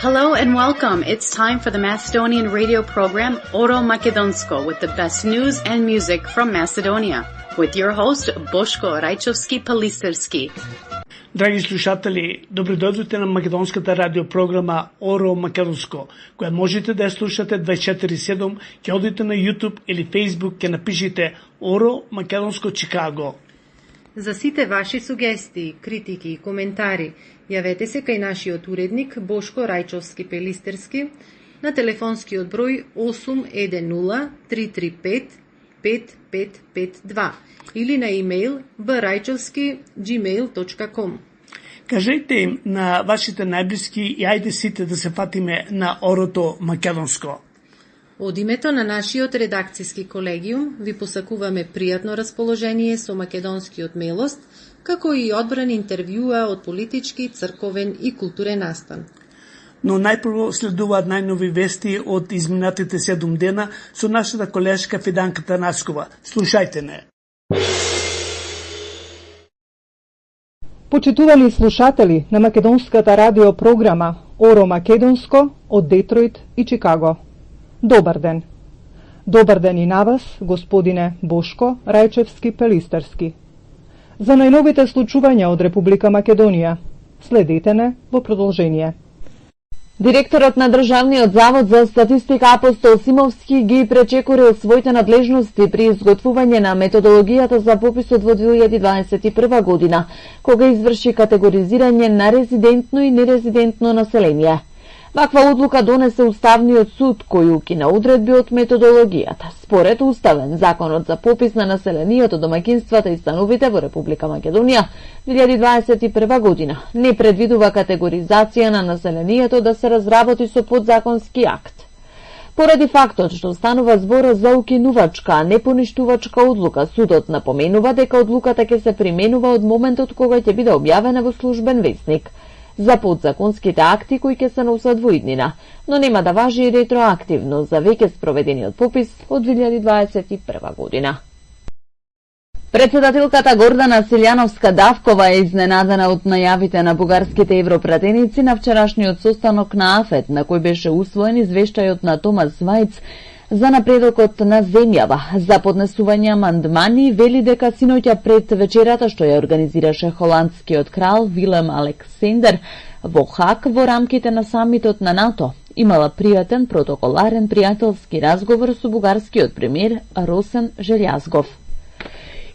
Hello and welcome. It's time for the Macedonian radio program Oro Makedonsko with the best news and music from Macedonia. With your host Boško Rajčovski-Pelisterski. Драги слушатели, добродојдовте на македонската радиопрограма Оро Македонско, која можете да ја слушате 24/7, ќе одите на YouTube или Facebook, ќе напишите Оро Македонско Чикаго. За сите ваши сугестии, критики и коментари, јавете се кај нашиот уредник Бошко Рајчовски-Пелистерски на телефонскиот број 810 335 5552 или на имейл braјчовски@gmail.com. Кажете им на вашите најблиски и ајде сите да се фатиме на Орото Македонско. Од името на нашиот редакцијски колегиум ви посакуваме пријатно расположение со македонскиот мелост, како и одбран интервјуа од политички, црковен и културен настан. Но најпрво следуваат најнови вести од изминатите 7 дена со нашата колешка Фиданка Танаскова. Слушајте не. Почитувани слушатели на македонската радиопрограма Оро Македонско од Детројт и Чикаго. Добар ден. Добар ден и на вас, господине Бошко Рајчевски-Пелистерски. За најновите случувања од Република Македонија, следете не во продолжение. Директорот на Државниот завод за статистика Апостол Симовски ги пречекорил своите надлежности при изготвување на методологијата за пописот во 2021 година, кога изврши категоризирање на резидентно и нерезидентно население. Ваква одлука донесе Уставниот суд, кој укина одредби од методологијата. Според Уставен, Законот за попис на населението, домаќинствата и становите во Република Македонија 2021 година не предвидува категоризација на населението да се разработи со подзаконски акт. Поради фактот што станува збора за укинувачка, а не поништувачка одлука, судот напоменува дека одлуката ќе се применува од моментот кога ќе биде објавена во службен весник за подзаконските акти кои ќе се носат во иднина, но нема да важи и ретроактивно за веќе спроведениот попис од 2021 година. Председателката Гордана Силјановска-Давкова е изненадена од најавите на бугарските европратеници на вчерашниот состанок на АФЕТ, на кој беше усвоен извештајот на Томас Вајц за напредокот на земјава. За поднесување амандмани вели дека синоќа пред вечерата што ја организираше холандскиот крал Вилем Алексендер во Хаг во рамките на самитот на НАТО, имала пријатен протоколарен пријателски разговор со бугарскиот премиер Росен Желјазгов.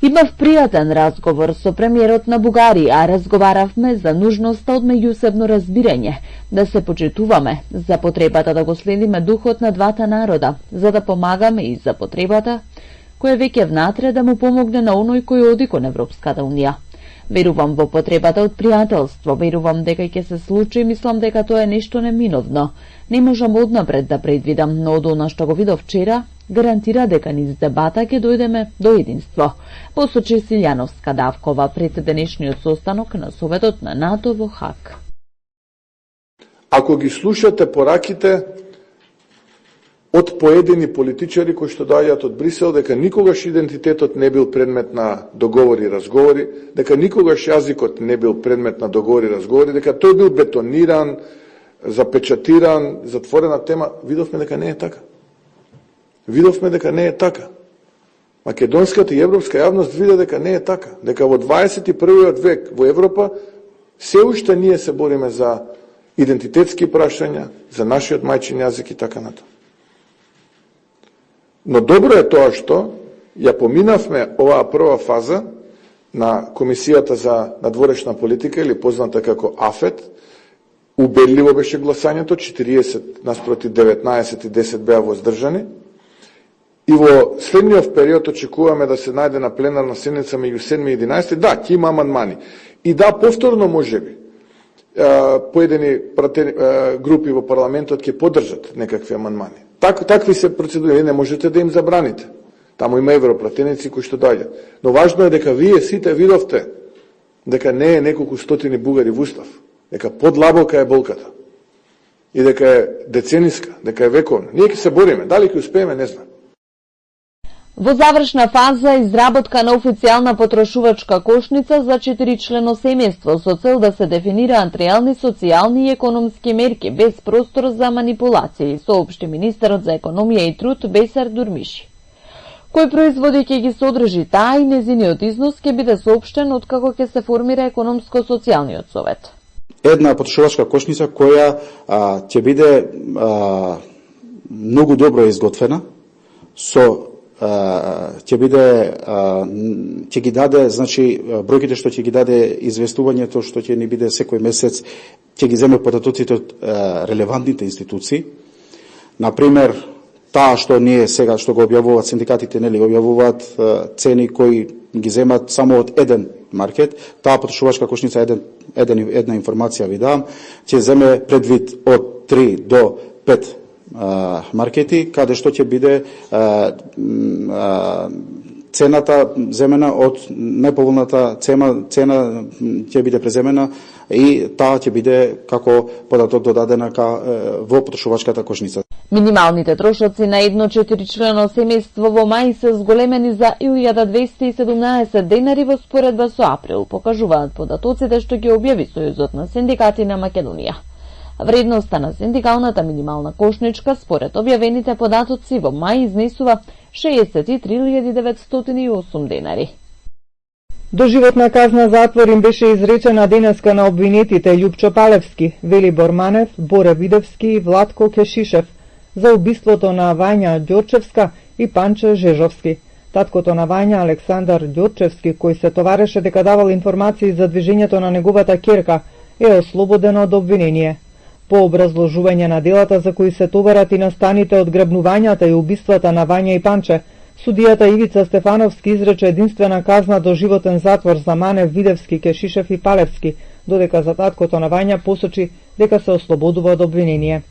Имав пријатен разговор со премиерот на Бугарија, а разговаравме за нужноста од меѓусебно разбирање, да се почитуваме, за потребата да го следиме духот на двата народа, за да помагаме и за потребата која веќе внатре да му помогне на оној кој оди кон Европската унија. Верувам во потребата од пријателство, верувам дека ќе се случи и мислам дека тоа е нешто неминовно. Не можам однапред да предвидам, но од она што го видов вчера, гарантира дека низ дебата ќе дојдеме до единство, посочи Силјановска-Давкова пред денешниот состанок на Советот на НАТО во Хаг. Ако ги слушате пораките од поедини политичари кои што доаѓаат од Брисел, дека никогаш идентитетот не бил предмет на договори и разговори, дека никогаш јазикот не бил предмет на договори и разговори, дека тој бил бетониран, запечатиран, затворена тема, видовме дека не е така. Видовме дека не е така. Македонската и европска јавност виде дека не е така. Дека во 21. век во Европа се уште ние се бориме за идентитетски прашања, за нашиот мајчин јазик и така натаму. Но добро е тоа што ја поминавме оваа прва фаза на Комисијата за надворешна политика или позната како АФЕТ. Убедливо беше гласањето, 40 наспроти 19 и 10 беа воздржани. И во следниот период очекуваме да се најде на пленарна седница меѓу 7 и 11. Да, ќе има амандмани. И да, повторно можеби поедени групи во парламентот ќе поддржат некакви амандмани. Такви се процедури, не можете да им забраните. Таму има европратеници кои што доаѓаат. Но важно е дека вие сите видовте дека не е неколку стотини бугари во устав, дека подлабока е болката и дека е децениска, дека е вековна. Ние ќе се бориме, дали ќе успееме, не знам. Во завршна фаза изработка на официјална потрошувачка кошница за 4-члено семејство со цел да се дефинираат реални социјални и економски мерки без простор за манипулации, соопшти министерот за економија и труд Бесар Дурмиши. Кои производи ќе ги содржи таа и незиниот износ ќе биде соопштен откако ќе се формира економско-социјалниот совет. Една потрошувачка кошница која ќе биде многу добро изготвена, ќе ги даде, значи бројките што ќе ги даде известувањето што ќе ни биде секој месец, ќе ги земе податоците од релевантните институции. Например, таа што ние сега што го објавуваат синдикатите, нели објавуваат цени кои ги земат само од еден маркет, таа потрошувачка кошница една информација ви давам, ќе земе предвид од 3 до 5 маркети, каде што ќе биде цената земена од најповолната цена ќе биде преземена и таа ќе биде како податок додадена во потрошувачката кошница. Минималните трошоци на едно 4-члено семејство во мај се зголемени за 1217 денари во споредба со април, покажуваат податоците што ги објави Сојузот на синдикати на Македонија. Вредноста на синдикалната минимална кошничка според објавените податоци во мај изнесува 63.908 денари. Доживотна казна затвор им беше изречена денеска на обвинетите Љупчо Палевски, Велибор Манев, Боре Видевски и Владко Кешишев за убиството на Вања Ѓорчевска и Панче Жежовски. Таткото на Вања, Александар Ѓорчевски, кој се товареше дека давал информации за движењето на неговата ќерка, е ослободен од обвинение. По образложување на делата за кои се товарат и настаните од грабнувањата и убиствата на Вања и Панче, судијата Ивица Стефановски изрече единствена казна до животен затвор за Манев, Видевски, Кешишев и Палевски, додека за таткото на Вања посочи дека се ослободува од обвинение.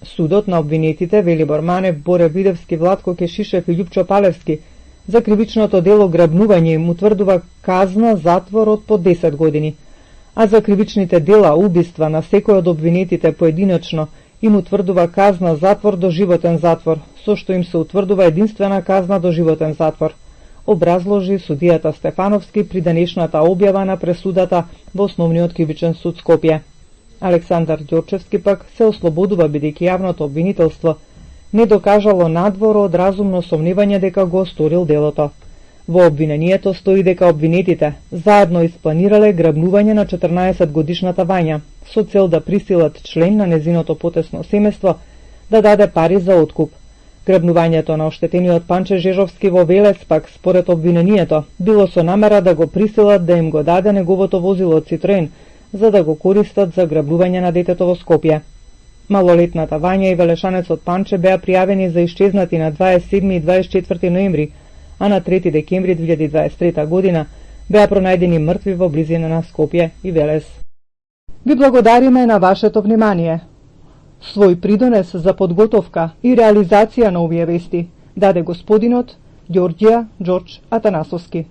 Судот на обвинетите Велибор Манев, Боре Видевски, Владко Кешишев и Љупчо Палевски за кривичното дело грабнување им утврдува казна затвор од по 10 години, а за кривичните дела убиства на секој од обвинетите поединечно им утврдува казна затвор до животен затвор, со што им се утврдува единствена казна до животен затвор, образложи судијата Стефановски при денешната објава на пресудата во Основниот кривичен суд Скопје. Александар Ѓорчевски пак се ослободува бидејќи јавното обвинителство не докажало надвор од разумно сомневање дека го сторил делото. Во обвинението стои дека обвинетите заедно испланирале грабнување на 14-годишната Вања со цел да присилат член на незиното потесно семејство да даде пари за откуп. Грабнувањето на оштетениот Панче Жежовски во Велес пак според обвинението било со намера да го присилат да им го даде неговото возило Цитроен за да го користат за грабнување на детето во Скопје. Малолетната Вања и велешанецот Панче беа пријавени за исчезнати на 27 и 24 ноември, а на 3 декември 2023 година беа пронајдени мртви во близина на Скопје и Велес. Ви благодариме на вашето внимание. Свој придонес за подготовка и реализација на овие вести даде господинот Ѓорѓија Ѓорđ Атанасовски.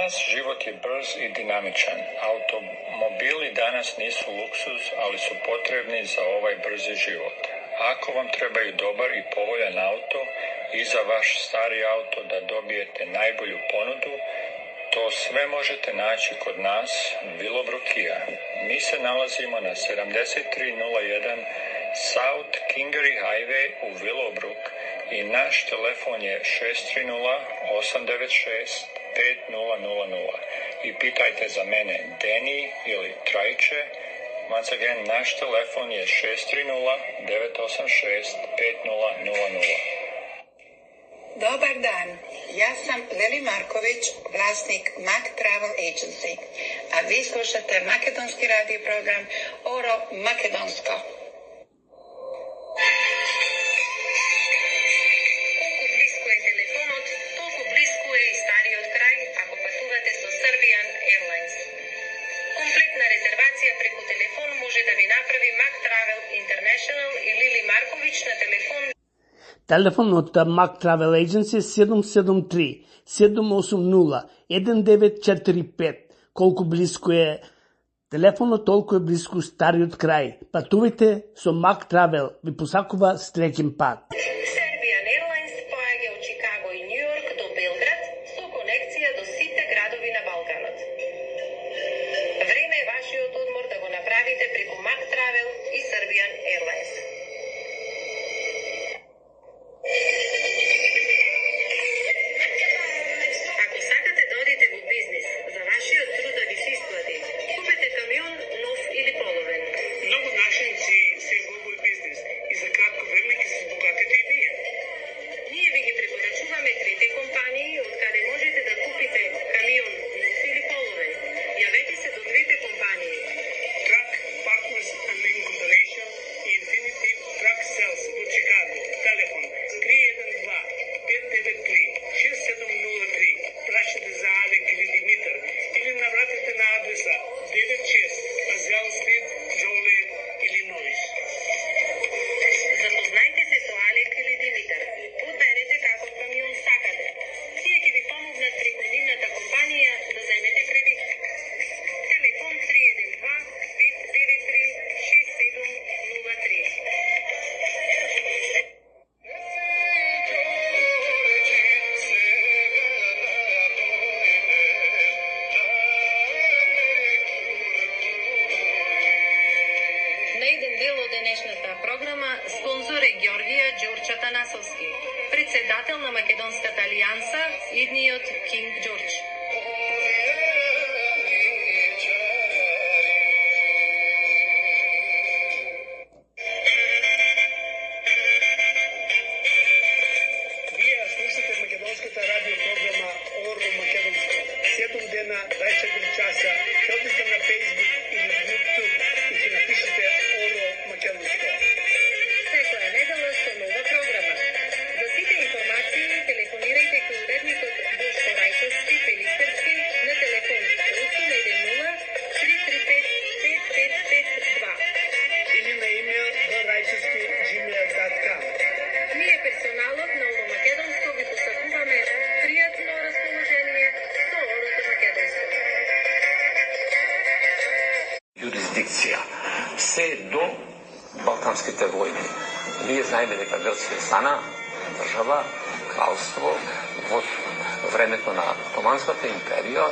Danas život je brz i dinamičan. Automobili danas nisu luksuz, ali su potrebni za ovaj brzi život. Ako vam trebaju dobar i povoljan auto i za vaš stari auto da dobijete najbolju ponudu, to sve možete naći kod nas, Willowbrook Kia. Mi se nalazimo na 7301 South Kingery Highway u Willowbrook i naš telefon je 630-896-5000. I pitajte za mene Deni ili Trajče. Once again, naš telefon je 630-986-5000. Dobar dan, ja sam Leli Marković, vlasnik Mac Travel Agency, a vi slušate makedonski radio program Oro Makedonsko. Колку близко е телефонот, толку близко е и стариот крај ако патувате со Serbian Airlines. Комплетна резервација преку телефон може да ви направи Mac Travel International и Лили Марковиќ на телефон. Телефонот Mac Travel Agency 773-780-1945. Колку близко е телефонот, толку е близко стариот крај. Патувайте со Mac Travel, ви посакува среќен пат. Serbian Airlines поаѓа од Чикаго и Њу Йорк до Белград со конекција до сите градови на Балканот. Време е вашиот одмор да го направите преку Mac Travel и Serbian Airlines. Ако сакате да одите во бизнис, за вашиот труд да ви се исплати, купете камион нов или половен. Многу нашиници се во овој бизнис и за кратко време ќе се збогатите и вие. Ние ви ги препорачуваме трети компании од каде можете да купите камион нов или половен. Јавете се до двете компании. Truck Partners and Incorporation и Infinity Truck Sales во Чикаго. Телефон 312-593-6703. Прашете за Алек или Димитар или навратете на адреса 96 Пазел Стрит, Джолиет, Илинойс. Запознајте се со Алек или Димитар. Подберете каков камион сакате. Тие ќе ви помогнат преку нивната компанија да земете кредит. Телефон 312-593-6703. На еден дел од денешната програма спонзор е Ѓорѓија Ѓорча Танасовски, председател на Македонската алијанса, идниот Кинг Ѓорџ. Вие слушате македонската радио програма Оро Македонско. 7 дена, 24 часа. Ќе одите на Facebook или YouTube и ќе напишете Оро Македонско. Секоја недела со нова програма. За сите информации телефонирајте кај уредникот Бошко Рајчовски Пелистерски на телефон 810-335-5552 или на имейл raјчовски@gmail.com. Ние персоналот на Оро Македонско ви посакуваме пријатно расположение со Орото Македонско. Юрисдикција се до Балканските војни. Ние знаеме дека Грција стана држава, кралство во времето на Отоманската империја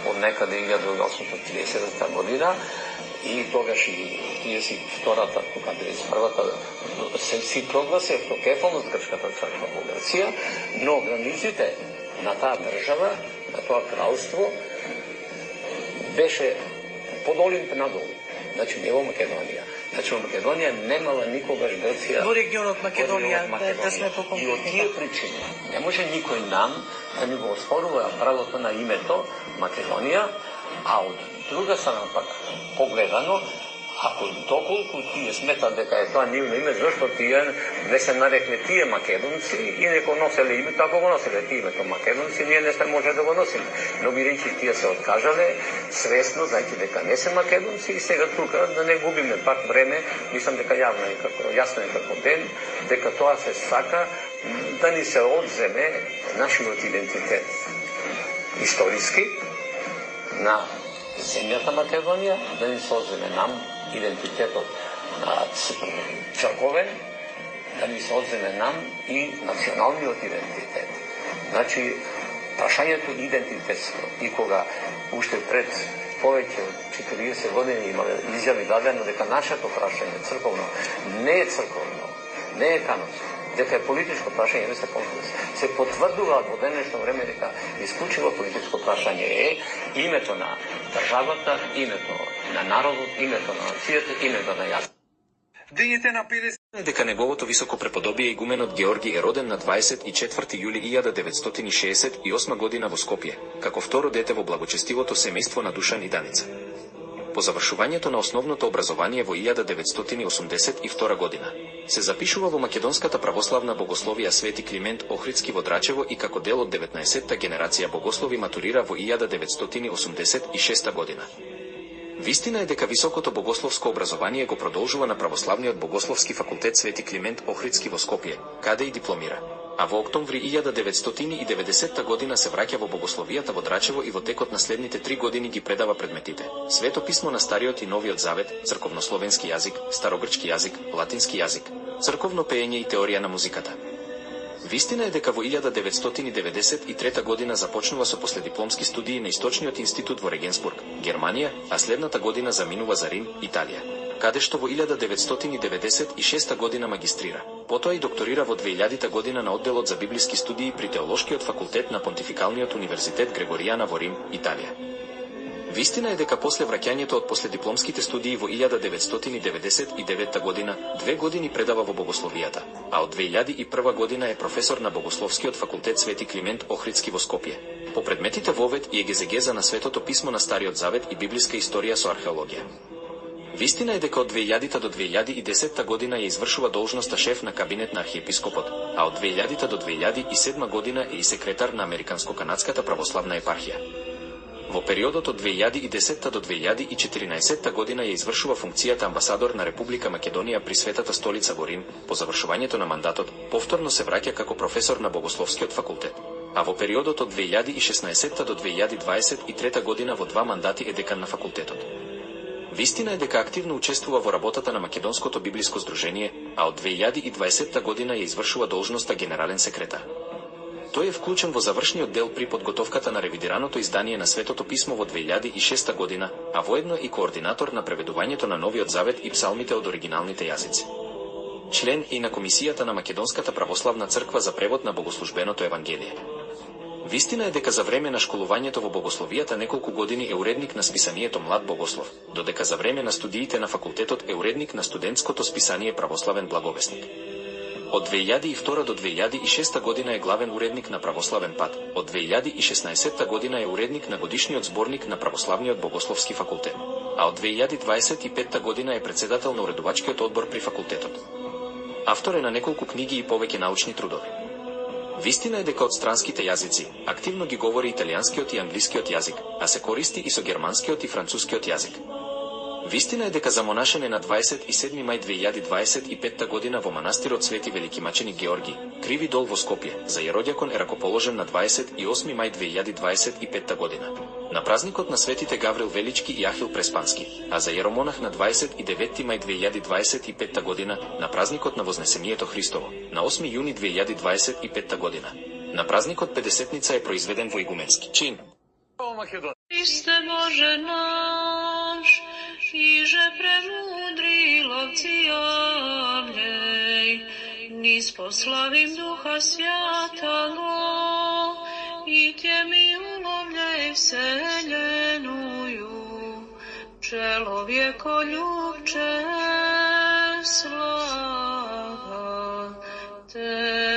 од некаде 1830 година и тогаш и 32-та, кога 31-та се си прогласи автокефалност грчката црква во Грција, но границите на таа држава, на тоа кралство беше под Олимп надолу. Значи не во Македонија. Значи во Македонија немала никогаш Грција. Во регионот Македонија, да сме по-конкретни. И од тие причини не може никој нам да ни го оспорува правото на името Македонија, а од друга страна пак погледано, ако доколку тие сметат дека е тоа нивно име, зашто тие не се нарекли тие македонци и не го носеле името, ако го носеле тие името македонци, ние не сме може да го носиме. Но бидејќи тие се откажале свесно, знајте дека не се македонци и сега тука да не губиме пак време, мислам дека јасно е како ден, дека тоа се сака да ни се одземе нашиот идентитет историски, на земјата Македонија, да ни се одземе нам идентитетот на црковен, да ни се одземе нам и националниот идентитет. Значи, прашањето идентитетство, и кога уште пред повеќе од 40 години имале изјави дадено дека нашето прашање црковно не е црковно, не е канонско, дека е политичко прашање, не се потврдуваат во денешно време дека исклучиво политичко прашање е името на државата, името на народот, името на нацијата, името на јазик. Дењите на 50 дека неговото високо преподобие игуменот Георги е роден на 24 јули 1968 година во Скопје, како второ дете во благочестивото семејство на Душан и Даница. По завршувањето на основното образование во 1982 година се запишува во Македонската православна богословија Свети Климент Охридски во Драчево и како дел од 19-та генерација богослови матурира во 1986 година. Вистина е дека високото богословско образование го продолжува на Православниот богословски факултет Свети Климент Охридски во Скопје, каде и дипломира. А во октомври 1990 година се враќа во богословијата во Драчево и во текот на следните 3 години ги предава предметите: Свето писмо на Стариот и Новиот Завет, црковнословенски јазик, старогрчки јазик, латински јазик, црковно пеење и теорија на музиката. Вистина е дека во 1993 година започнува со последипломски студии на Источниот институт во Регенсбург, Германија, а следната година заминува за Рим, Италија, каде што во 1996 година магистрира. Потоа и докторира во 2000 година на одделот за библиски студии при Теолошкиот факултет на Понтификалниот универзитет Грегоријана во Рим, Италија. Вистина е дека после враќањето од последипломските студии во 1999 година, 2 години предава во богословијата, а од 2001 година е професор на Богословскиот факултет Свети Климент Охридски во Скопје, по предметите вовед и егезегеза на Светото писмо на Стариот Завет и библиска историја со археологија. Вистина е дека од 2000 до 2010 година ја извршува должноста шеф на кабинет на архиепископот, а од 2000 до 2007 година е и секретар на Американско-канадската православна епархија. Во периодот од 2010 до 2014 година ја извршува функцијата амбасадор на Република Македонија при Светата столица во Рим. По завршувањето на мандатот, повторно се враќа како професор на Богословскиот факултет, а во периодот од 2016 до 2023 година во 2 мандати е декан на факултетот. Вистина е дека активно учествува во работата на Македонското библиско здружение, а од 2020 година ја извршува должноста генерален секретар. Тој е вклучен во завршниот дел при подготовката на ревидираното издание на Светото писмо во 2006 година, а воедно и координатор на преведувањето на Новиот Завет и псалмите од оригиналните јазици. Член и на Комисијата на Македонската православна црква за превод на Богослужбеното Евангелие. Вистина е дека за време на школувањето во богословијата неколку години е уредник на списанието Млад Богослов, додека за време на студиите на факултетот е уредник на студентското списание Православен Благовестник. Од 2002 до 2006 година е главен уредник на Православен пат, од 2016 година е уредник на годишниот зборник на Православниот богословски факултет, а од 2025 година е председател на уредувачкиот одбор при факултетот. Автор е на неколку книги и повеќе научни трудови. Вистина е дека од странските јазици активно ги говори италијанскиот и англискиот јазик, а се користи и со германскиот и францускиот јазик. Вистина е дека за монашење на 27 мај 2025 година во манастирот Свети Велики Маченик Георги, Криви дол во Скопје, за јеродјакон е ракоположен на 28 мај 2025 година. На празникот на светите Гаврил Велички и Ахил Преспански, а за јеромонах на 29 мај 2025 година, на празникот на Вознесението Христово, на 8 јуни 2025 година. На празникот Педесетница е произведен во игуменски чин. Христе Боже наш, иже премудри ловци јављеј, низ пославим Духа Святаго, и Те ми уловљај вселенују, человеко љубче слава Тебе.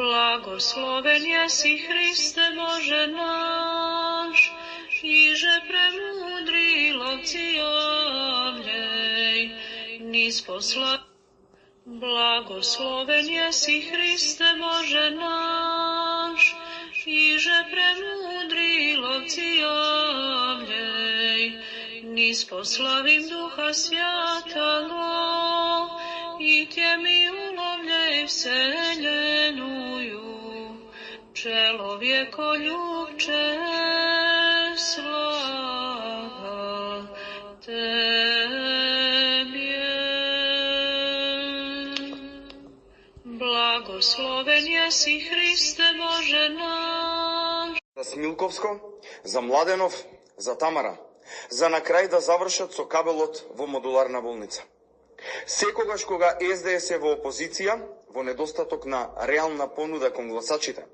Благословен јеси Христе Боже наш, иже премудри ловци јављеј, низ посла. Благословен јеси Христе Боже наш, иже премудри ловци јављеј, низ пославим Духа Святаго, и Те ми уловљај вселенују, Čelovjekoljubče slaga Tebje. Blagosloven jesi Hriste Bože naš. За Смилковско, за Младенов, за Тамара, за на крај да завршат со кабелот во модуларна болница. Секогаш кога СДС е во опозиција, во недостаток на реална понуда кон гласачите,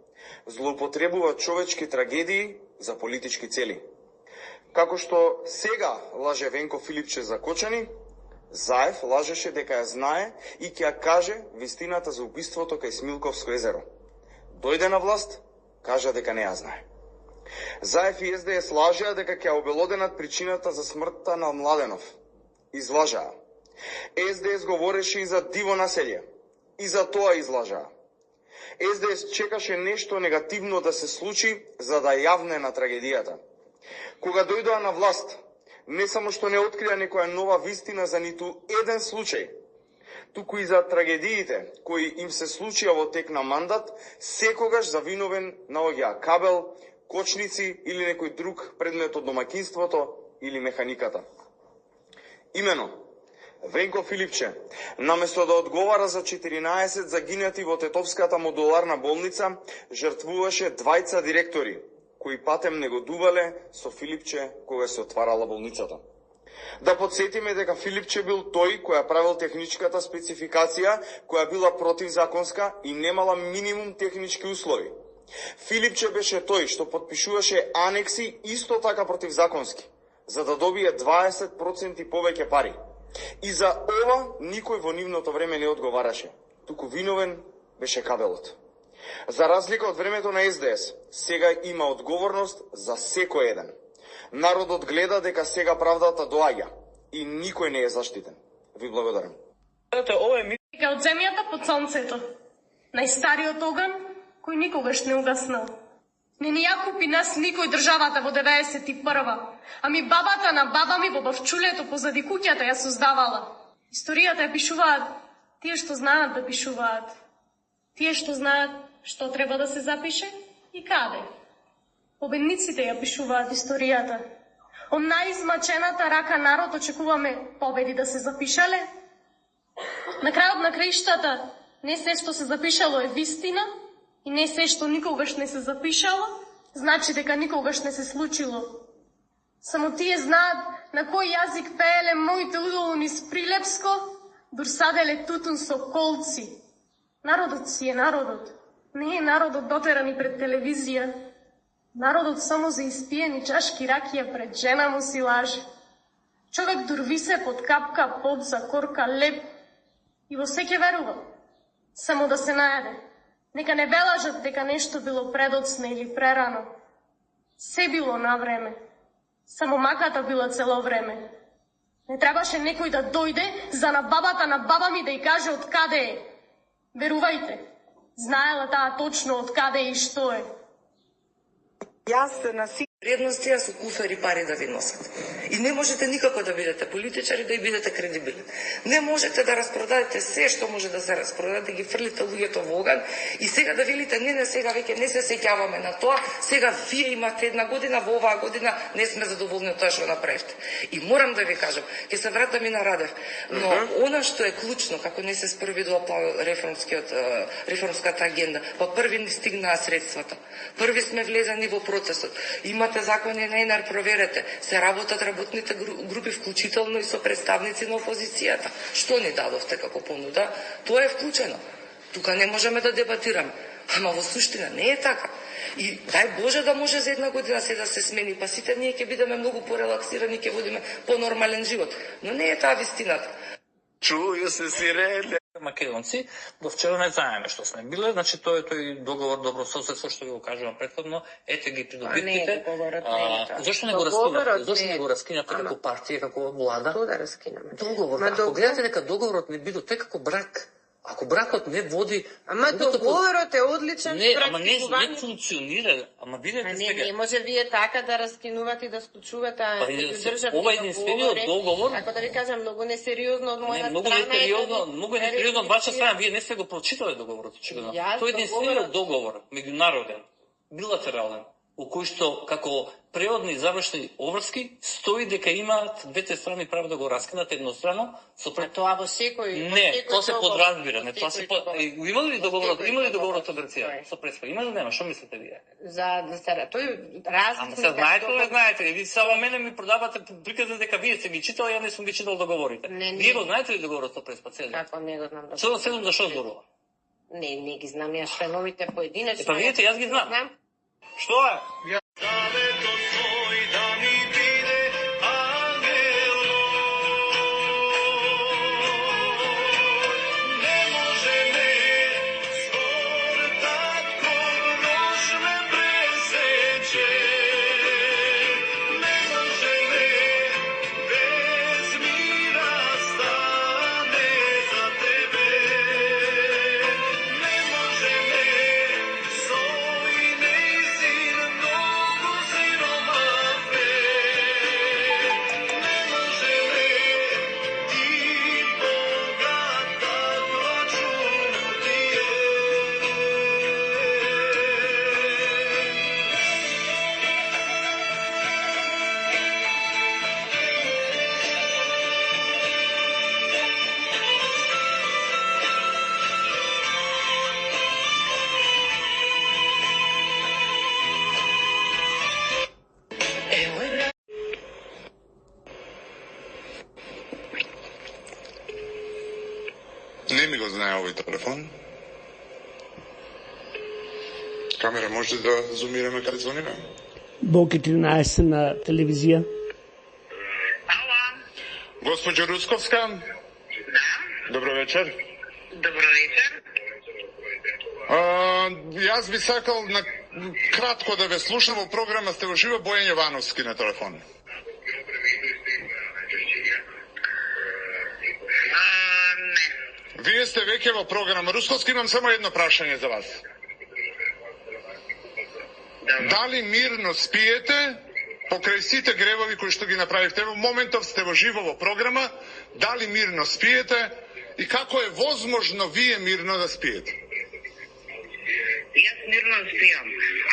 злоупотребува човечки трагедии за политички цели. Како што сега лаже Венко Филипче за Кочани, Заев лажеше дека ја знае и ќе ја каже вистината за убиството кај Смилковско езеро. Дојде на власт, кажа дека не ја знае. Заев и СДС лажеа дека ќе обелоденат причината за смртта на Младенов. Излажаа. СДС говореше и за диво населје. И за тоа излажаа. СДС чекаше нешто негативно да се случи за да јавне на трагедијата. Кога дојдоа на власт, не само што не открија некоја нова вистина за ниту еден случај, туку и за трагедиите кои им се случија во тек на мандат, секогаш завиновен наоѓа кабел, кочници или некој друг предмет од домаќинството или механиката. Имено, Венко Филипче, наместо да одговара за 14 загинати во Тетовската модуларна болница, жртвуваше двајца директори, кои патем негодувале со Филипче кога се отварала болницата. Да подсетиме дека Филипче бил тој која правил техничката спецификација, која била противзаконска и немала минимум технички услови. Филипче беше тој што подпишуваше анекси исто така противзаконски, за да добие 20% повеќе пари. И за ова никој во нивното време не одговараше, туку виновен беше кабелот. За разлика од времето на СДС, сега има одговорност за секој еден. Народот гледа дека сега правдата доаѓа и никој не е заштитен. Ви благодарам. Дека од земјата под сонцето, најстариот оган кој никогаш не угаснал. Не ни ја купи нас никој државата во 91-ва, ами бабата на баба ми во бавчулето позади куќата ја создавала. Историјата ја пишуваат тие што знаат да пишуваат. Тие што знаат што треба да се запише и каде. Победниците ја пишуваат историјата. Од најизмачената рака народ очекуваме победи да се запишале. На крајот на краиштата не се што се запишало е вистина и не се што никогаш не се запишало, значи дека никогаш не се случило. Само тие знаат на кој јазик пееле моите удолу низ Прилепско, дур саделе тутун со колци. Народот си е народот. Не е народот дотерани пред телевизија. Народот само за испиени чашки ракија пред жена му си лаже. Човек дур висе под капка пот за корка леп и во се ќе верува. Само да се најаде. Нека не белажат дека нешто било предоцна или прерано. Се било на време. Само маката била цело време. Не требаше некој да дојде за на бабата на баба ми да ја каже од каде е. Верувајте, знаела таа точно од каде и што е. Јас на си вредности со куфери пари да ви носат. И не можете никако да бидете политичари, да и бидете кредибилни. Не можете да распродадете се што може да се распродаде, да ги фрлите луѓето во оган и сега да велите не сега веќе не се сеќаваме на тоа, сега вие имате една година, во оваа година не сме задоволни од тоа што направивте. И морам да ви кажам, ќе се вратам и на Радев, но она што е клучно како не се спроведува по реформската агенда, па први ни стигнаа средствата. Први сме влезани во процесот. Имате закони на ЕНАР, проверете. Се работат работните групи, вклучително и со представници на опозицијата. Што ни дадовте како понуда? Тоа е вклучено. Тука не можеме да дебатираме. Ама во суштина не е така. И дај Боже да може за една година се да се смени, па сите ние ќе бидеме многу порелаксирани, ќе водиме понормален живот. Но не е таа вистината. Чују се сирене. Македонци, до вчера не знаеме што сме биле, значи тој договор добро соседство што ви го кажувам претходно, ете ги придобивките. Зошто не го раскинавте? Зошто не го раскинавте како партија, како влада? Тоа да раскинаме. Договор. Ако гледате дека договорот не биде тој како брак, ако бракот не води... Ама договорот е одличен. Не, ама не функционира. Ама бидете сега... Не може вие така да раскинувате и да склучувате ова единствениот договор... Ако да ви кажам, многу несериозно од моја страна. Многу несериозно од ваша страна. Вие не сте го прочитале договорот, очигледно. Тој е единствениот договор, меѓународен, билатерален, у кој што како преводни и завршни обврски стои дека имаат двете страни право да го раскинат еднострано со тоа во секој Не, тоа се подразбира, не тоа се има ли договорот со Грција со преспа? Има ли нема? Што мислите вие? За да се тој разлика. Ама се знаете, ви само мене ми продавате приказни дека вие сте ги читали, ја не сум ги читал договорите. Вие го знаете ли договорот со преспа цели? Како не го знам да. Цело седум за што зборува? Не ги знам јас членовите поединечно. Па видите, јас ги знам. Што е? Не ми го знае овој телефон. Камера, може да зумираме каде звониме? Бог 13 на телевизија. Госпоđo Русковска? Да. Добро вечер. Добро вечер. Јас би сакал на кратко да ве слушам во програма сте во живо. Бојан Јовановски на телефон. Вие сте веќе во програма Русковски, имам само едно прашање за вас. Дали мирно спиете покрај сите гревови кои што ги направивте? Во моментов сте во живо во програма, дали мирно спиете и како е возможно вие мирно да спиете? Јас мирно спијам.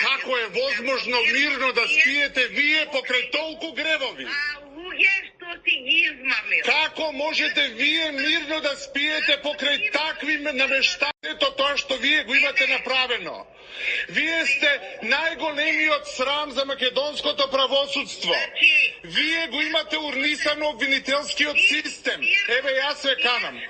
Како е возможно мирно да спиете вие покрај толку гревови? Луѓе што си ги измамил. Како можете вие мирно да спиете покрај такви навештањето тоа што вие го имате направено? Вие сте најголемиот срам за македонското правосудство. Вие го имате урнисано обвинителскиот систем. Еве јас се канам.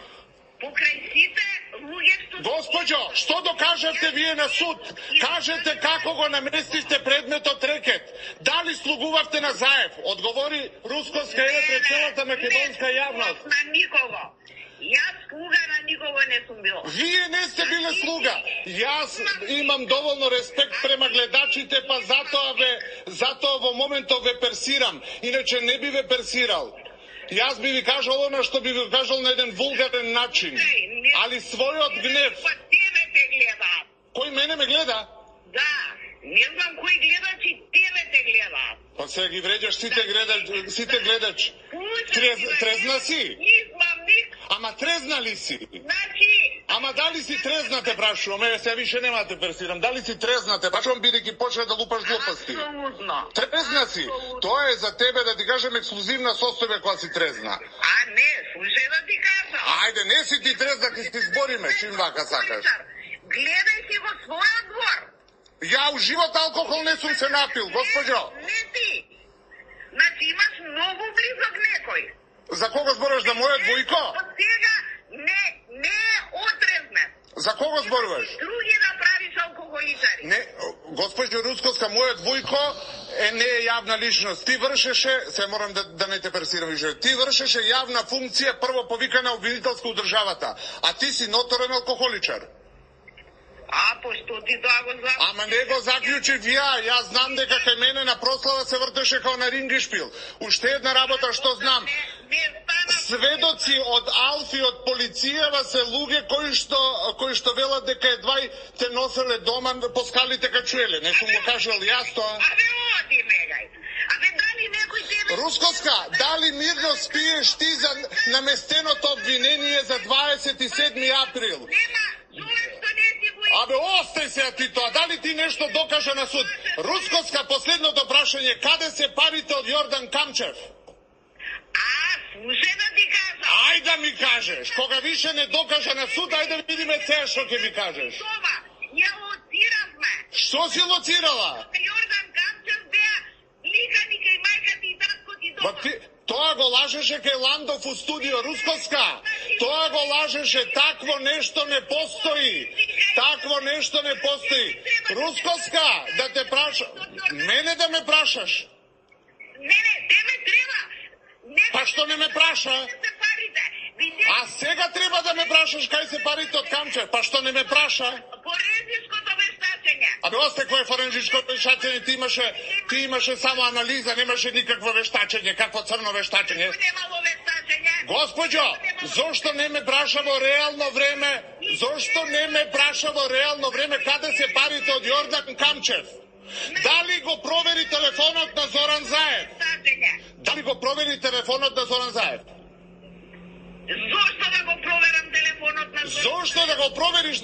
Покрај сите луѓе што... Госпоđо, што докажавте вие на суд? Кажете како го наместивте предметот рекет. Дали слугувавте на Заев? Одговори Русковска еве пред целата македонска јавност. На никого. Јас слуга на никого не сум бил. Вие не сте биле слуга. Јас имам доволно респект према гледачите, па затоа во моментов ве персирам. Иначе не би ве персирал. Јас би ви кажал она што би ви кажал на еден вулгарен начин. Али својот гнев... Тебе те гледаат. Кој мене ме гледа? Да. Не знам кој гледачи, тебе те гледаат. Па се ги вреđаш сите гледачи. Трезна си? Ама трезна ли си? Ама дали си трезна те прашувам? Еве се више нема те персирам. Дали си трезна те прашувам, бидејќи почна да лупаш глупости? Трезна си? Тоа е за тебе да ти кажем ексклузивна состојба кога си трезна. А не, слушај да ти кажам. Ајде, не си ти трезна, ке си збориме, чим вака сакаш. Гледај си во својот двор. Ја у живот алкохол не сум се напил, госпоđо. Не ти. Значи имаш многу близок некој. За кого зборуваш, за мојот Војко? Од сега не е отрезнет. За кого зборуваш? Други да правиш алкохоличари. Не, госпоđо Русковска, мојот Војко не е јавна личност. Ти вршеше, се морам да не те персирам више, ти вршеше јавна функција прво повикана обвинителска у државата, а ти си ноторен алкохоличар. А, пошто ти тоа го знам? Ама не го заклучив јас знам дека кај мене на прослава се вртеше као на рингишпил. Уште една работа што знам. Сведоци од Алфи, од полицијава се луѓе кои што велат дека едвај те носеле дома по скалите качуеле. Не сум го кажал јас тоа. Абе, оди бегај. Абе, дали некој тебе... Русковска, дали мирно спиеш ти за наместеното обвинение за 27. април? Нема, Абе, остај се ти тоа. Дали ти нешто докажа на суд? Рускоска, последното прашање, каде се парите од Јордан Камчев? Слушај да ти кажам. Ајде да ми кажеш. Кога више не докажа на суд, ајде да видиме се што ќе ми кажеш. Това, ја лоциравме. Што си лоцирала? Јордан Камчев беа ликани кај мајка ти и татко ти дома. Тоа го лажеше кај Ландов у студио Рускоска. Тоа го лажеше, такво нешто не постои. Такво нешто не постои. Рускоска, да те праша. Мене да ме прашаш? Не, тебе треба. Па што не ме праша? А сега треба да ме прашаш кај се парите од Камчев. Па што не ме праша? Форензиското вештачење. Абе, осте кој е форензиско вештачење? Ти имаше само анализа, немаше никакво вештачење. Какво црно вештачење? Немало вештачење. Госпоđo, зошто не ме праша во реално време? Зошто не ме праша во реално време каде се парите од Јордан Камчев? Дали го провери телефонот на Зоран Заев? Дали го провери телефонот на Зоран Заев? Зошто да го проверам телефонот на Зоран Заев? Зошто да го провериш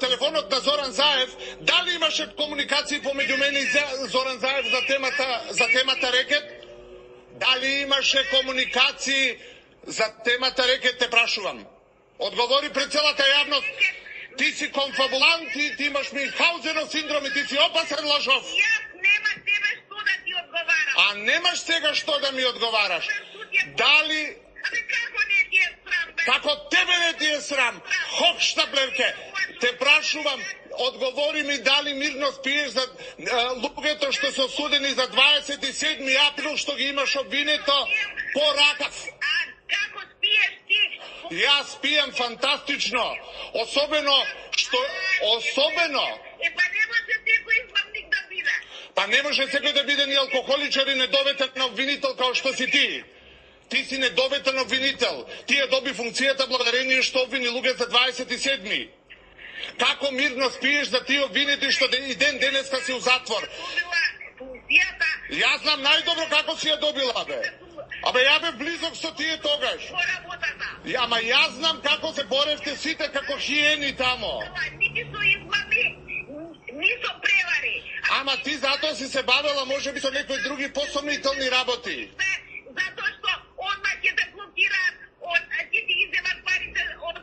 телефонот на Зоран Заев? Дали имаше комуникации помеѓу мене и Зоран Заев за темата рекет? Дали имаше комуникации за темата рекет, те прашувам. Одговори пред целата јавност. Ти си конфабулант, ти имаш Мюнхаузенов синдром и ти си опасен лажов. Јас нема тебе што да ти одговарам. А немаш сега што да ми одговараш. Дали... Абе, како не ти е срам, бе? Како тебе не ти е срам? Хопштаплерке, те прашувам, одговори ми дали мирно спиеш за луѓето што се осудени за 27 април, што ги имаш обвинето по ракав. А како спиеш ти? Јас спијам фантастично. Особено што... Особено... Па не може секој измамник да биде. Па не може секој да биде ни алкохоличар и недоветен обвинител као што си ти. Ти си недоветен обвинител. Ти ја доби функцијата благодарение што обвини луѓе за 27. Како мирно спиеш за тие обвинити што и ден денеска си у затвор? Јас знам најдобро како си ја добила, бе. Абе, ја бе близок со тие тогаш. Ама јас знам како се боревте сите како хиени тамо. Нисо измами, нисо превари. Ама ти затоа си се бавела можеби со некои други посомнителни работи. Затоа што одма ќе те блокираат, ќе ти иземат парите од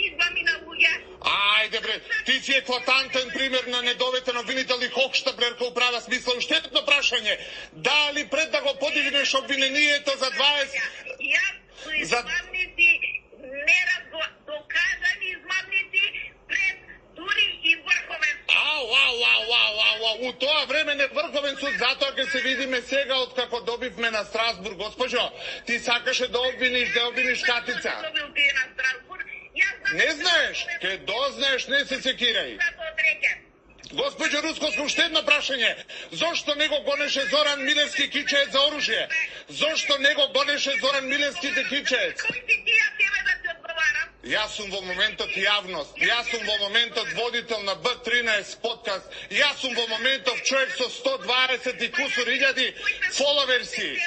измами на луѓе. Ајде бре, ти си еклатантен пример на недоветен обвинител и хокштаплер кој права смисла. Уште едно прашање, дали пред да го подигнеш обвинението за 20... Јас со измамници, доказани измамници пред дури и Врховен суд. У тоа време не Врховен суд, затоа ќе се видиме сега од како добивме на Страсбург, госпожо. Ти сакаше да обвиниш Катица. Не знаеш, ке дознаеш, не се секирај. Госпоđо Рускоска, уште едно прашање. Зошто не го гонеше Зоран Милевски кичеец за оружје? Зошто не го гонеше Зоран Милевски за кичеец? Јас сум во моментот јавност. Јас сум во моментот водител на Б13 подкаст. Јас сум во моментов човек со 120 и кусур илјади фоловерси.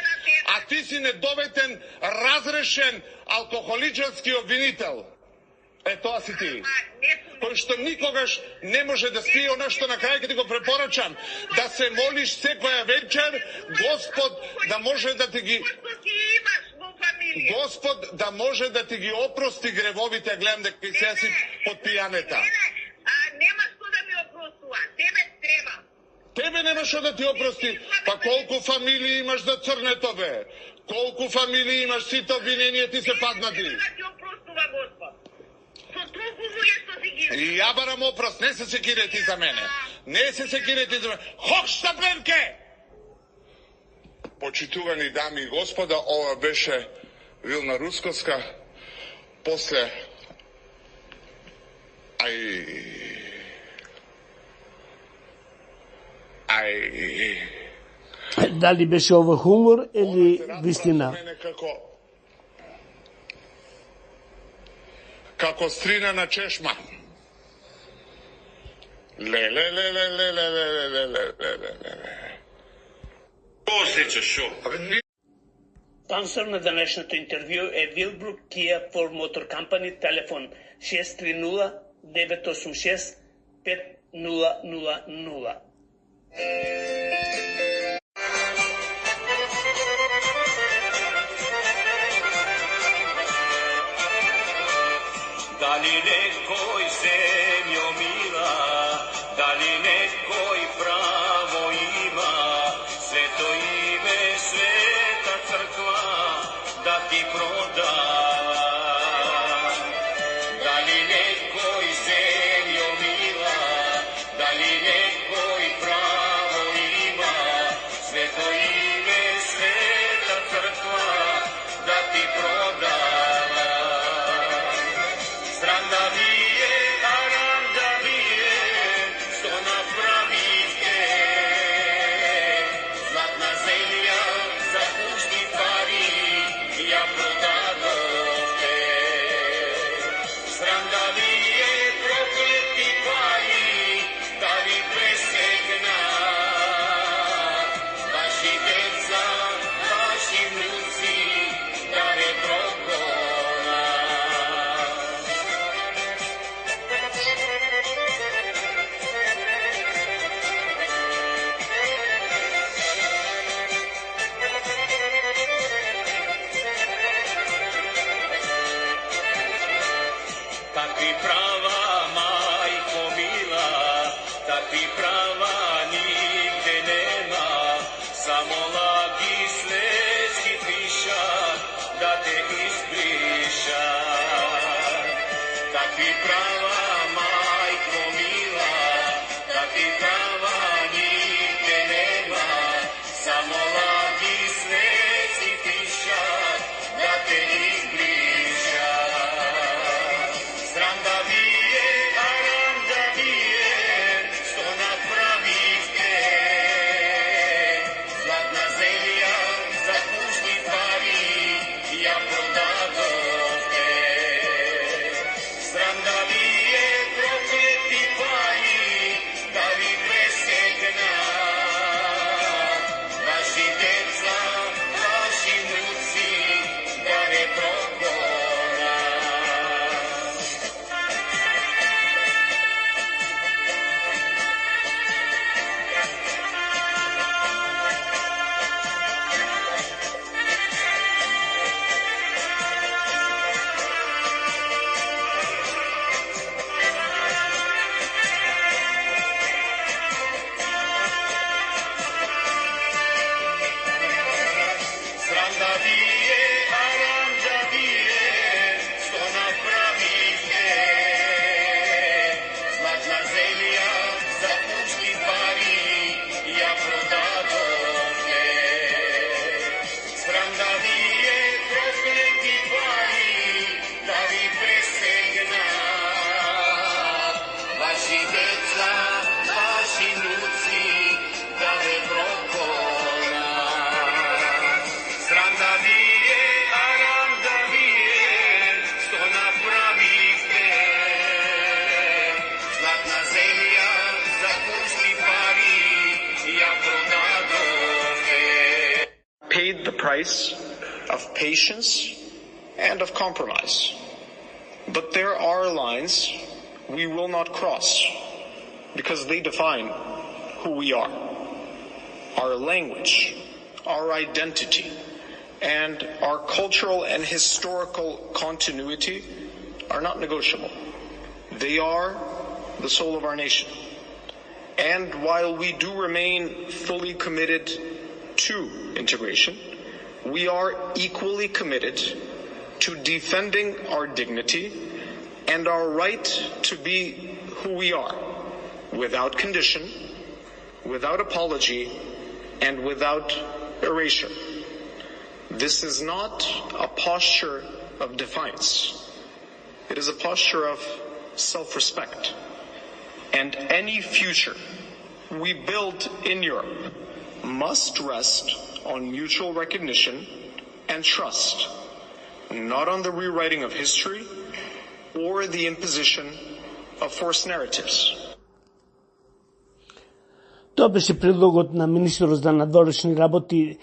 А ти си недоветен, разрешен, алкохоличарски обвинител. Тоа си ти. Кој што никогаш не може да спие оно што на крај ќе ти го препорачам. Да се молиш секоја вечер, Господ да може да ти ги... Господ да може да ти ги опрости гревовите, гледам дека и сега си под пијанета. Нема што да ми опростува, тебе треба. Тебе нема што да ти опрости. Па колку фамилии имаш за црнето, бе? Колку фамилии имаш, сите обвиненија ти се паднати? Да ти опростува Господ. Со толку луѓе што си ги... И ја барам опрост, не се секирај ти за мене. Не се секирај ти за мене. Хокштапленке! Почитувани дами и господа, ова беше Вилна Рускоска. После... Дали беше ова хумор или вистина? Како стрина на чешма. Осеќаш шо? Спонсор на денешното интервју е Вилбрук Kia Ford Motor Company, телефон 630 986 5 000. Дали некој земјо мила, дали некој право има, свето име, света црква, да ти продава. Дали некој земјо мила, дали некој право има, свето име, света црква, да ти продава. Срам да вие, арам да вие, што направивте. Златна земја за пушти пари ја продадовте. Срам да вие, проклети пари, да ви пресекна. Ваши деца, ваши внуци, да ве прокона. Такви права, мајко мила, такви права нигде нема, само лаги светски пиша, да те избриша. Такви права, мајко мила, такви права нигде нема, само лаги светски пиша, да те избриша. Срам да вие, арам да вие, што направивте. Златна земја за пушти пари ја продадовте. Срам да вие, проклети пари, да ви пресекна. Ваши деца, ваши внуци, да ве прокона. Срам да вие, арам да вие, што направивте. Златна земја за пушти пари ја продадовте. Срам да вие, проклети пари, да ви пресекна. Ваши деца, ваши внуци, да ве прокона. Срам да вие, арам да вие, што направивте. Златна земја за пушти пари ја продадовте. Paid the price of patience and of compromise. But there are lines we will not cross because they define who we are. Our language, our identity, and our cultural and historical continuity are not negotiable. They are the soul of our nation. And while we do remain fully committed to integration, we are equally committed to defending our dignity and our right to be who we are, without condition, without apology, and without erasure. This is not a posture of defiance. It is a posture of self-respect. And any future we build in Europe must rest on mutual recognition and trust, not on the rewriting of history or the imposition of forced narratives. Тоа беше предлогот на министерот за надворешни работи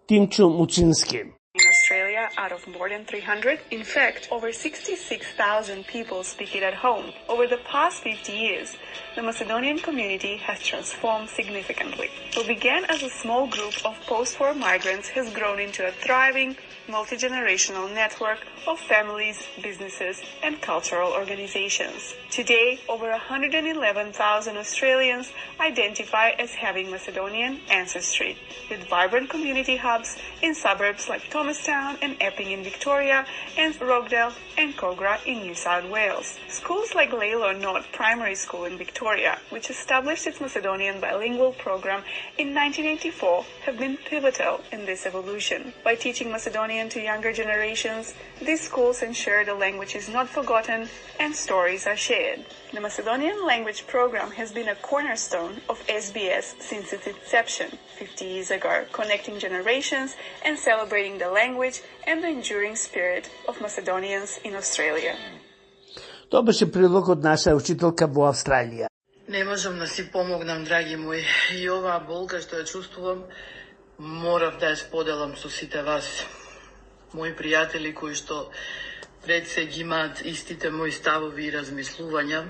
Тимчо Мучински. In Australia, out of more than 300. In fact, over 66,000 people speak it at home. Over the past 50 years, the Macedonian community has transformed significantly. What began as a small group of post-war migrants has grown into a thriving, multi-generational network of families, businesses, and cultural organizations. Today, over 111,000 Australians identify as having Macedonian ancestry, with vibrant community hubs in suburbs like Thomastown and Epping in Victoria, and Rockdale and Kogarah in New South Wales. Schools like Laylo North Primary School in Victoria, which established its Macedonian bilingual program in 1984, have been pivotal in this evolution. By teaching Macedonian to younger generations, these schools ensure the language is not forgotten and stories are shared. The Macedonian language program has been a cornerstone of SBS since its inception 50 years ago, connecting generations and celebrating the language and the enduring spirit of Macedonians in Australia. Тоа беше прилог од наша учителка во Австралија. Не можам да си помогнам, драги мои, и оваа болка што ја чувствувам, морав да ја споделам со сите вас, мои пријатели кои што пред се ги имаат истите мои ставови и размислувања.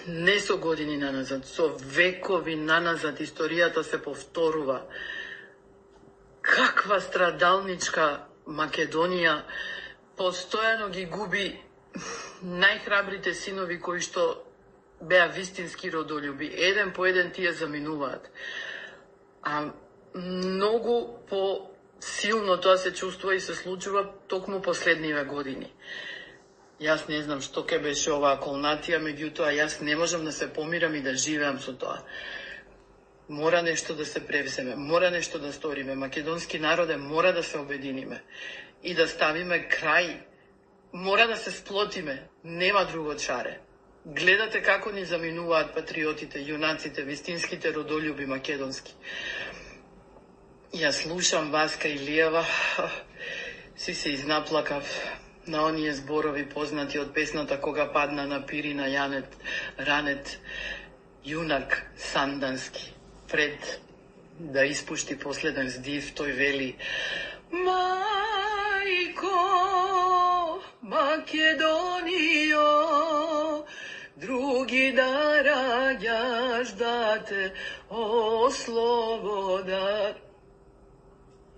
Не со години наназад, со векови наназад историјата се повторува. Каква страдалничка Македонија постојано ги губи најхрабрите синови кои што беа вистински родолюби. Еден по еден тие заминуваат. А многу по-силно тоа се чувствува и се случува токму последниве години. Јас не знам што ќе беше оваа колнатија, меѓутоа јас не можам да се помирам и да живеам со тоа. Мора нешто да се превземе, мора нешто да сториме. Македонски народе мора да се обединиме и да ставиме крај. Мора да се сплотиме, нема друго чаре. Гледате како ни заминуваат патриотите, јунаците, вистинските родолюби македонски. Јас слушам Васка Илиева, си се изнаплакав на оние зборови познати од песната Кога падна на пирина јанет, ранет, јунак сандански. Пред да испушти последен здив, тој вели: Мајко, Македонијо, други да раѓаш да те ослободат.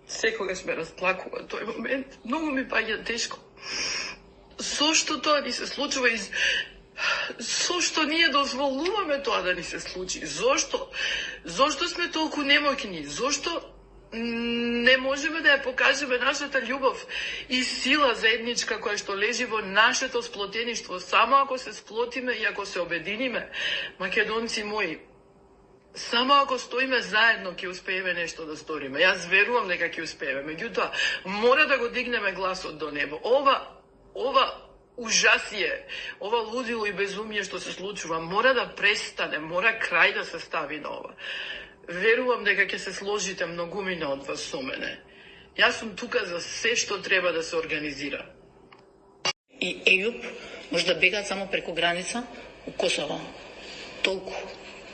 Секогаш ме расплакува тој момент. Многу ми паѓа тешко. Зошто тоа ни се случува и зошто ние дозволуваме тоа да ни се случи? Зошто? Зошто сме толку немоќни? Зошто не можеме да ја покажеме нашата љубов и сила заедничка која што лежи во нашето сплотеништво? Само ако се сплотиме и ако се обединиме, македонци мои, само ако стоиме заедно ќе успееме нешто да сториме. Јас верувам дека ќе успееме, меѓутоа мора да го дигнеме гласот до небо. Ова ужасие, ова лудило и безумие што се случува, мора да престане, мора крај да се стави на ова. Верувам дека ќе се сложите многумина од вас со мене. Јас сум тука за се што треба да се организира. И Ејуп може да бегаат само преку граница у Косово. Толку.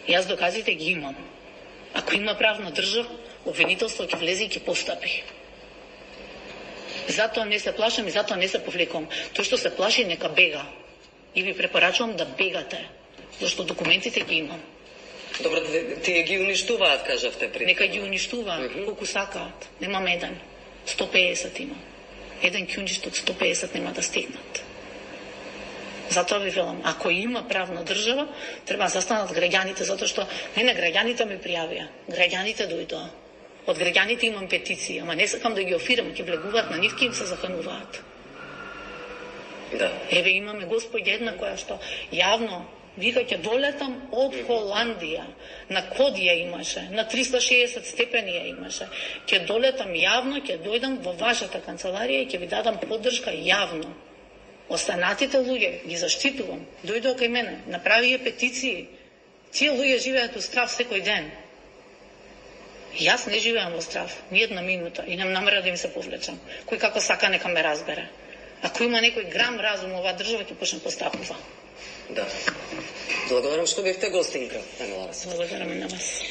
Јас доказите ги имам. Ако има правна држава, обвинителство ќе влезе и ќе постапи. Затоа не се плашам и затоа не се повлекувам. Тој што се плаши, нека бега. И ви препорачувам да бегате, зашто документите ги имам. Добро, тие ги уништуваат, кажавте пред. Нека ги уништуваат, колку сакаат. Немам еден. 150 имам. Еден кјунџишток 150 нема да стигнат. Затоа ви велам, ако има правна држава, треба да застанат граѓаните, затоа што мене граѓаните ме пријавија. Граѓаните дојдоа. Од граѓаните имам петиции, ама не сакам да ги офирам, ќе влегуваат на нив, ќе им се захануваат. Да. Еве имаме господја една која што јавно вика ќе долетам од Холандија, на Кодија имаше, на 360 степени ја имаше. Ќе долетам јавно, ќе дојдам во вашата канцеларија и ќе ви дадам поддршка јавно. Останатите луѓе ги заштитувам, дојдоа кај мене, направија петиции. Тие луѓе живеат во страв секој ден. Јас не живеам во страв, ни една минута и немам намера да им се повлечам. Кој како сака нека ме разбере. Ако има некој грам разум во оваа држава, ќе почне постапува. Да. Благодарам што бевте гостинка, Данила Расимов. Благодарам и на вас.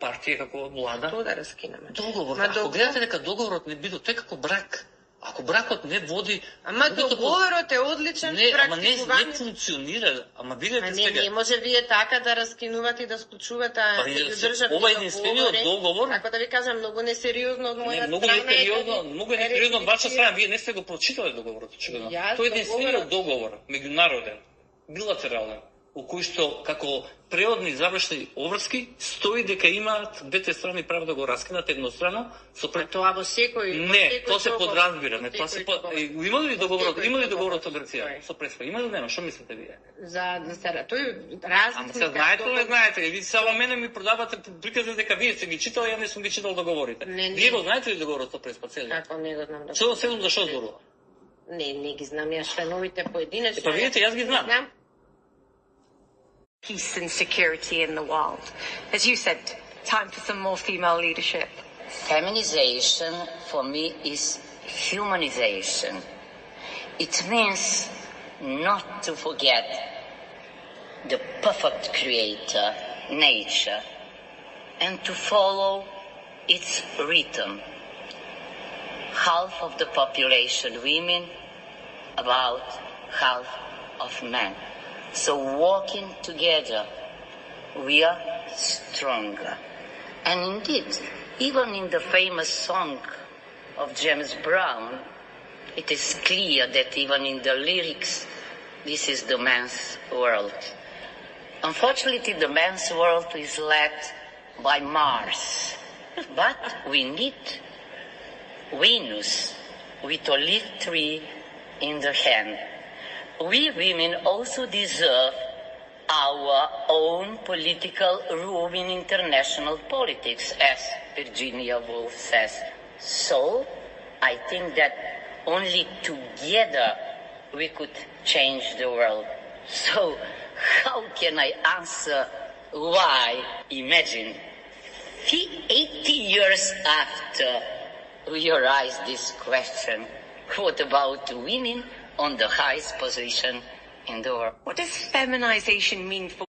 партија, како влада. Тоа да раскинеме. Договор. Ако гледате дека договорот не биде, тој како брак. Ако бракот не води... Ама договорот е одличен, практикуван. Не функционира, ама видете сега... Не може вие така да раскинувате и да склучувате државни ова е единствениот договор. Ако да ви кажам, многу несериозно од моја страна. Многу несериозно од ваша страна. Вие не сте го прочитале договорот, очигледно. Тој е единствениот договор, меѓународен, билатерален, у кој што како преодни завршни обврски стои дека имаат двете страни право да го раскинат еднострано со тоа во секој Не, тоа се подразбира, не, тоа се има ли договорот со Грција со Преспа? Има ли нема? Што мислите вие? За да се тој разлика. Ама се знаете ли знаете? Ви само мене ми продавате приказни дека вие сте ги читали, ја не сум ги читал договорите. Вие го знаете ли договорот со Преспа целиот? Како не го знам да. Што седум за што зборува? Не ги знам ја членовите поединечно. Па видите, јас ги знам. Peace and security in the world. As you said, time for some more female leadership. Feminization for me is humanization. It means not to forget the perfect creator, nature, and to follow its rhythm. Half of the population women, about half of men. So working together, we are stronger. And indeed, even in the famous song of James Brown, it is clear that even in the lyrics, this is the man's world. Unfortunately, the man's world is led by Mars. But we need Venus with olive tree in the hand. We women also deserve our own political room in international politics, as Virginia Woolf says. So, I think that only together we could change the world. So, how can I answer why? Imagine, 80 years after we arise this question, what about women on the highest position in the world? What does feminization mean for...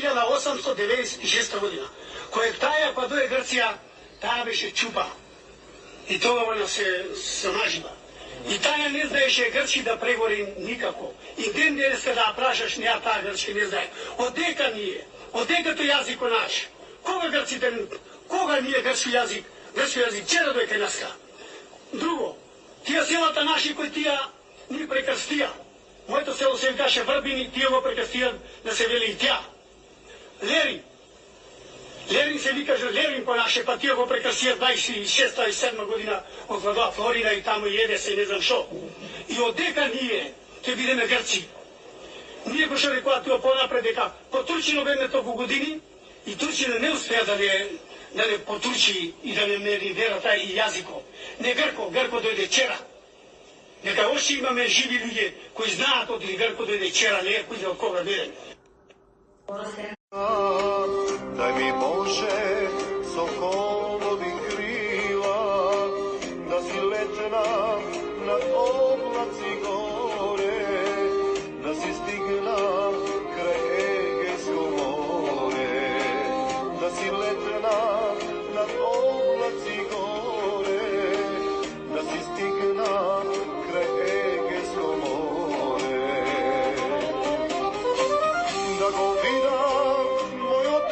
година, на 1896 година, која таја па дое Грција, таа беше чупа. И тоа се нажива. И таја не знаеше грчки да прегори никако. И ден денеска да прашаш неа таа грчки не знае. Одека ние, одека тој јазик наш. Кога грците, кога ние грчки јазик, чера дојка наска. Друго, тие селата наши кои тија ни прекрстија. Моето село се каже Врбини, тие го прекрстија да се вели и тја. Лерин се викаже Лерин по наше, па тие го прекрстија 26 и 7 година од Владоа Флорина и таму једе се не знам шо. И одека ние ќе бидеме грци. Ние го што рекоа тоа понапред дека потурчино беме толку години и Турчина не успеа да не потурчи и да не мери верата и јазикот. Не Грко дојде вчера. Нека още имаме живи луѓе кои знаат од Грко дојде вчера, не е кој од кога дојде. Дај ми Боже соколови крила, да си летна над облаци горе, да си стигна крај Егејско море, да си летна над облаци горе, да си стигна крај Егејско море, да го видам мојот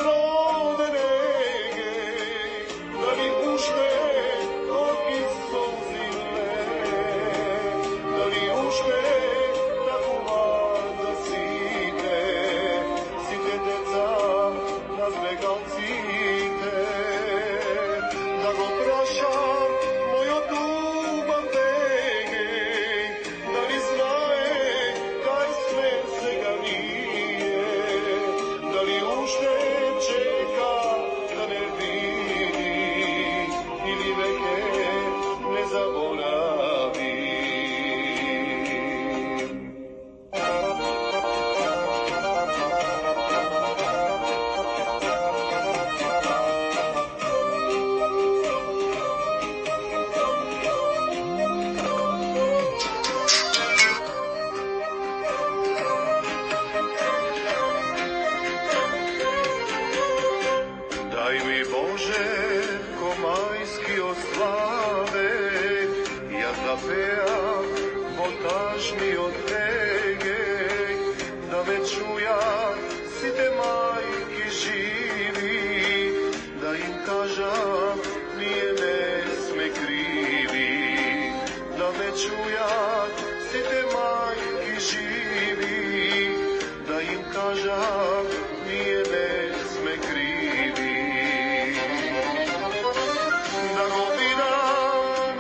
Дај ми Боже, ко мајски ославе, јас да пеам во тажниот тегеј, да ме чујат сите мајки живи, да им кажам, ние не сме криви, да ме чујат сите мајки живи, да им кажам, ние не сме криви. Да го видам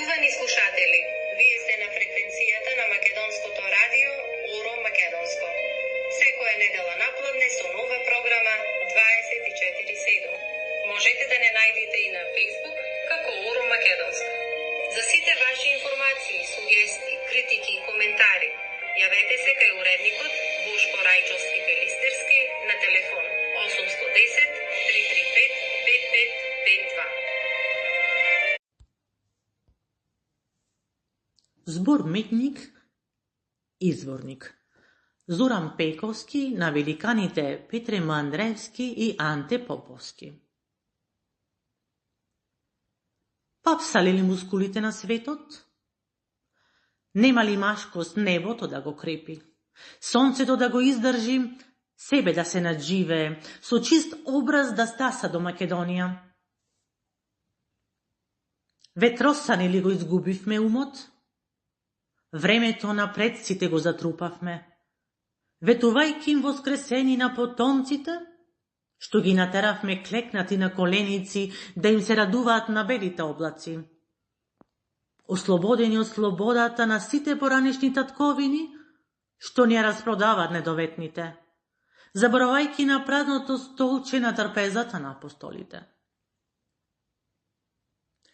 Почитувани слушатели, вие сте на фреквенцијата на Македонското радио Оро Македонско. Секоја недела напладне со нова програма 24/7. Можете да не најдете и на Facebook како Оро Македонско. За сите ваши информации, сугестии, критики и коментари, јавете се кај уредникот Бошко Рајчовски Пелистерски на телефон 810 335 5552. Зборник, изворник. Зоран Пековски на великаните Петре Мандревски и Анте Поповски. Папсали ли мускулите на светот? Нема ли машкост небото да го крепи, сонцето да го издржи, себе да се надживее, со чист образ да стаса до Македонија? Ветросани ли го изгубивме умот? Времето на предците го затрупавме, ветувајќи им воскресени на потомците, што ги натеравме клекнати на коленици да им се радуваат на белите облаци. Ослободени од слободата на сите поранешни татковини, што ни ја распродаваат недоветните, заборавајќи на празното столче на трпезата на апостолите.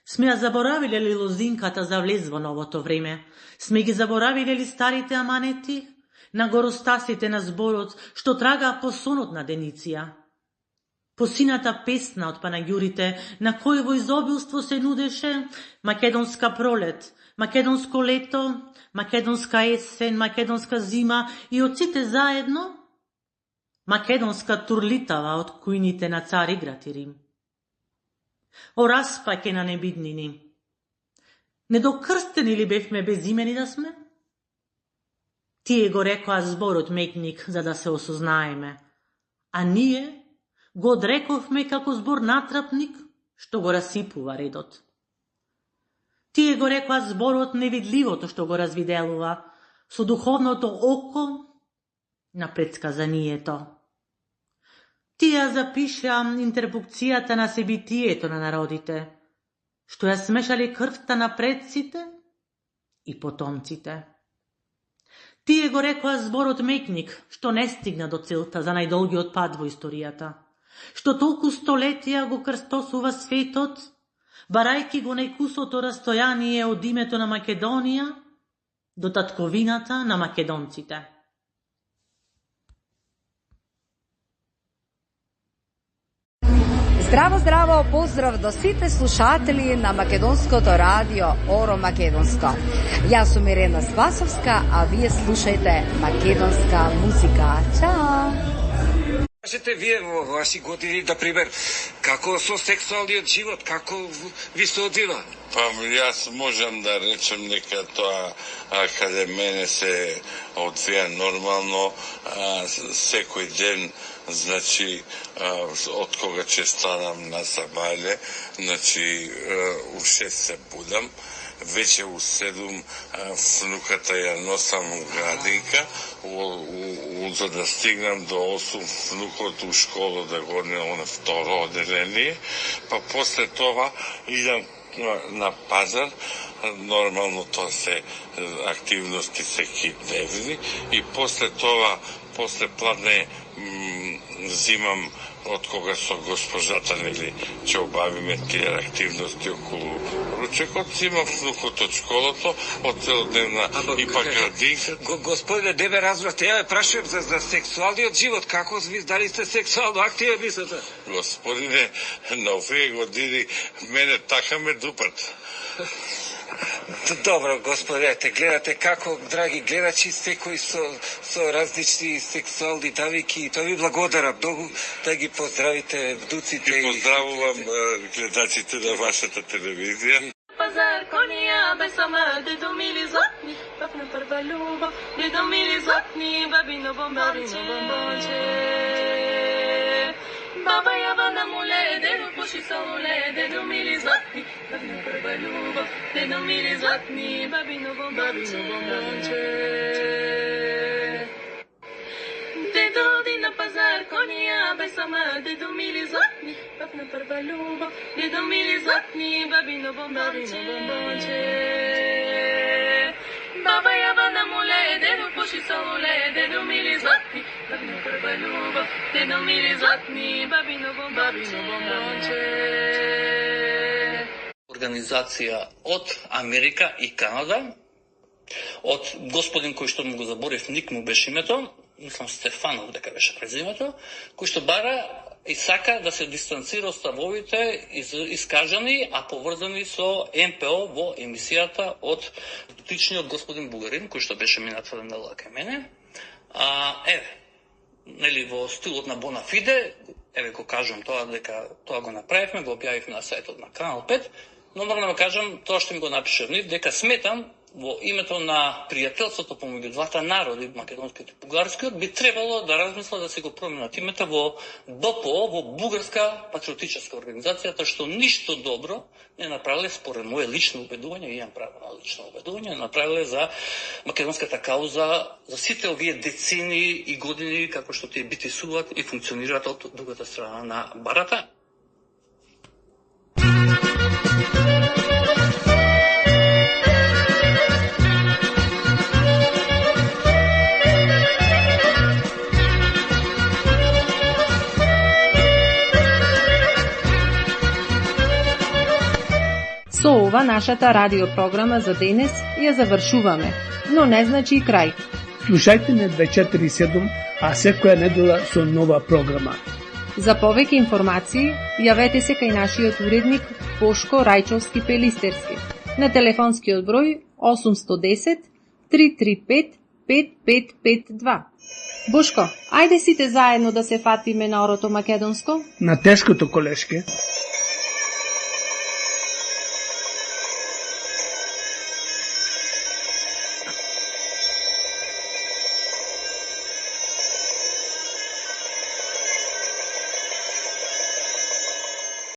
Сме ја заборавиле ли лозинката за влез во новото време? Сме ги заборавиле ли старите аманети на горостасите на зборот, што трага по сонот на Дениција? По сината песна од панаѓурите, на кој во изобилство се нудеше македонска пролет, македонско лето, македонска есен, македонска зима и од сите заедно македонска турлитава од кујните на Цариград и Рим. О распаќе на небиднини. Недокрстени ли бевме безимени да сме? Тие го рекоа зборот мекник за да се осознаеме, а ние го одрековме како збор натрапник што го расипува редот. Тие го рекоа зборот невидливото што го развиделува со духовното око на предсказанието. Тие запишаа интерпукцијата на себитието на народите, што ја смешале крвта на предците и потомците. Тие го рекоа зборот мекник, што не стигна до целта за најдолгиот пат во историјата, што толку столетија го крстосува светот, барајки го најкусото растојание од името на Македонија до татковината на македонците. Здраво, здраво, поздрав до сите слушатели на Македонското радио Оро Македонско. Јас сум Ирена Спасовска, а вие слушајте македонска музика. Чао! Кажете вие во ваши години, да пример, како со сексуалниот живот, како ви се одвива? Па јас можам да речем дека тоа каде мене се одвија нормално секој ден, значи од кога ќе станам на сабајле, значи у 6 се будам, веќе у 7 внуката ја носам у градинка, за да стигнам до 8 внукот у школа да го не на второ оделение, па после тоа идам на пазар, нормално тоа се активности секојдневни и после тоа, после пладне зимам од кога со госпожата нели ќе обавиме тие активности околу ручекот, зимам внукот од школото, од целодневна и па градинка. Господине, не ме разбрате, ја прашувам за сексуалниот живот, како ви дали сте сексуално активен мислите? Господине, на овие години мене така ме дупат. Добро, господине, гледате како, драги гледачи, секој со различни сексуални навики, тоа ви благодарам многу, да ги поздравите вдуците. И поздравувам гледачите на вашата телевизија. Пазар конија, бесама, дедо мили златни, папна прва љубов, дедо мили златни, бабино бомбонче. Баба јавана муле, дедо пуши солуле, дедо мили златни, папна прва љубов, дедо мили златни, бабино бомбонче. доди на пазар конија, бе сама дедо мили златни, папна прва љубов, дедо мили златни, бабино бомбонче. Баба јавана моле, дедо пуши солуле, дедо мили златни, бабино прва љубов, дедо мили златни, бабино бомбонче. Организација од Америка и Канада, од господин кој што му го заборев, ник му беше името, мислам Стефанов дека беше презимето, кој што бара и сака да се дистанцира од ставовите искажани, а поврзани со МПО во емисијата од дотичниот господин Бугарин, кој што беше минатата недела кај мене. Нели во стилот на Bona Fide, го кажам тоа дека тоа го направивме, го објавивме на сајтот на Канал 5, но морам да кажам тоа што ми го напише нив, дека сметам во името на пријателството помеѓу двата народи, македонскиот и бугарскиот, би требало да размислат да се го променат името во БПО, во Бугарска патриотичка организација, тоа што ништо добро не направиле според моје лично убедување, имам право на лично убедување, не направиле за македонската кауза, за сите овие децени и години како што тие битисуваат и функционираат од другата страна на барата. Со ова нашата радиопрограма за денес ја завршуваме, но не значи и крај. Слушајте не 247, а секоја недела со нова програма. За повеќе информации, јавете се кај нашиот уредник Бошко Рајчовски Пелистерски на телефонскиот број 810 335 5552. Бошко, ајде сите заедно да се фатиме на орото македонско? На тешкото, колешке.